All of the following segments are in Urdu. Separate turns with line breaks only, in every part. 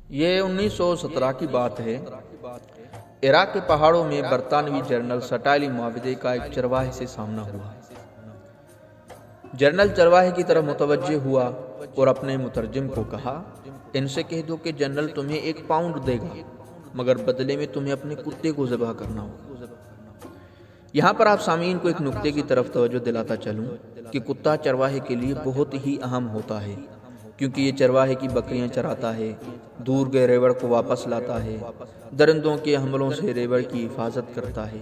یہ 1917 کی بات ہے۔ عراق کے پہاڑوں میں برطانوی جنرل سٹائلی معاہدے کا ایک چرواہے سے سامنا ہوا۔ جنرل چرواہے کی طرف متوجہ ہوا اور اپنے مترجم کو کہا، ان سے کہہ دو کہ جنرل تمہیں 1 پاؤنڈ دے گا، مگر بدلے میں تمہیں اپنے کتے کو ذبح کرنا ہوگا۔ یہاں پر آپ سامعین کو ایک نکتے کی طرف توجہ دلاتا چلوں کہ کتا چرواہے کے لیے بہت ہی اہم ہوتا ہے، کیونکہ یہ چرواہے کی بکریاں چراتا ہے، دور گئے ریوڑ کو واپس لاتا ہے، درندوں کے حملوں سے ریوڑ کی حفاظت کرتا ہے۔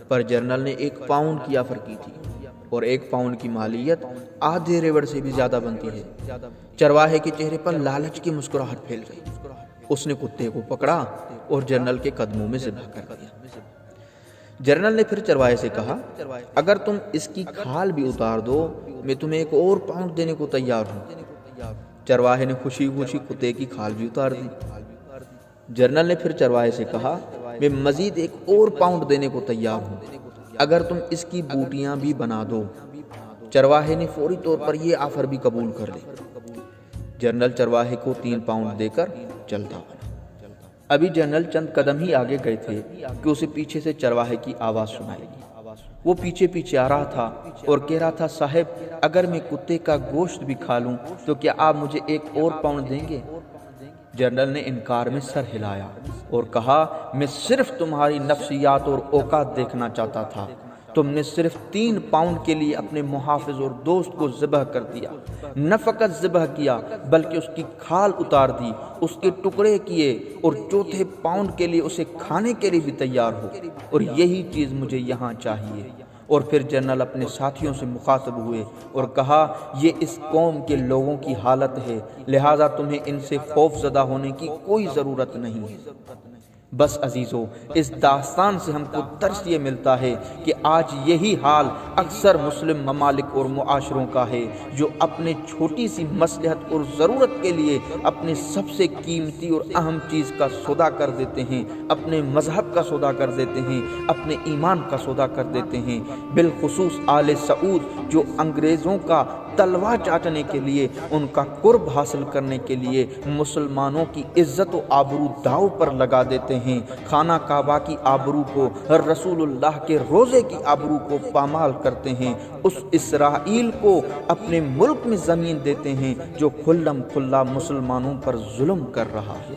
پر جنرل نے 1 پاؤنڈ کی آفر کی تھی، اور 1 پاؤنڈ کی مالیت آدھے ریوڑ سے بھی زیادہ بنتی ہے۔ چرواہے کے چہرے پر لالچ کی مسکراہٹ پھیل گئی۔ اس نے کتے کو پکڑا اور جنرل کے قدموں میں ذبح کر دیا۔ جنرل نے پھر چرواہے سے کہا، اگر تم اس کی کھال بھی اتار دو، میں تمہیں 1 اور پاؤنڈ دینے کو تیار ہوں۔ چرواہے نے خوشی خوشی کتے کی کھال بھی اتار دی۔ جنرل نے پھر چرواہے سے کہا، میں مزید 1 اور پاؤنڈ دینے کو تیار ہوں اگر تم اس کی بوٹیاں بھی بنا دو۔ چرواہے نے فوری طور پر یہ آفر بھی قبول کر لی۔ جنرل چرواہے کو 3 پاؤنڈ دے کر چلتا بنا۔ ابھی جنرل چند قدم ہی آگے گئے تھے کہ اسے پیچھے سے چرواہے کی آواز سنائی دی۔ وہ پیچھے پیچھے آ رہا تھا اور کہہ رہا تھا، صاحب اگر میں کتے کا گوشت بھی کھا لوں تو کیا آپ مجھے 1 اور پاؤنڈ دیں گے؟ جنرل نے انکار میں سر ہلایا اور کہا، میں صرف تمہاری نفسیات اور اوقات دیکھنا چاہتا تھا۔ تم نے صرف 3 پاؤنڈ کے لیے اپنے محافظ اور دوست کو ذبح کر دیا۔ نہ فقط ذبح کیا بلکہ اس کی کھال اتار دی، اس کے ٹکڑے کیے، اور 4تھے پاؤنڈ کے لیے اسے کھانے کے لیے بھی تیار ہو، اور یہی چیز مجھے یہاں چاہیے۔ اور پھر جنرل اپنے ساتھیوں سے مخاطب ہوئے اور کہا، یہ اس قوم کے لوگوں کی حالت ہے، لہٰذا تمہیں ان سے خوف زدہ ہونے کی کوئی ضرورت نہیں ہے۔ بس عزیزو، اس داستان سے ہم کو درس یہ ملتا ہے کہ آج یہی حال اکثر مسلم ممالک اور معاشروں کا ہے، جو اپنے چھوٹی سی مصلحت اور ضرورت کے لیے اپنے سب سے قیمتی اور اہم چیز کا سودا کر دیتے ہیں، اپنے مذہب کا سودا کر دیتے ہیں، اپنے ایمان کا سودا کر دیتے ہیں۔ بالخصوص آل سعود، جو انگریزوں کا تلوا چاٹنے کے لیے، ان کا قرب حاصل کرنے کے لیے مسلمانوں کی عزت و آبرو داؤ پر لگا دیتے ہیں، خانہ کعبہ کی آبرو کو، رسول اللہ کے روزے کی آبرو کو پامال کرتے ہیں، اس اسرائیل کو اپنے ملک میں زمین دیتے ہیں جو کھلم کھلا مسلمانوں پر ظلم کر رہا ہے۔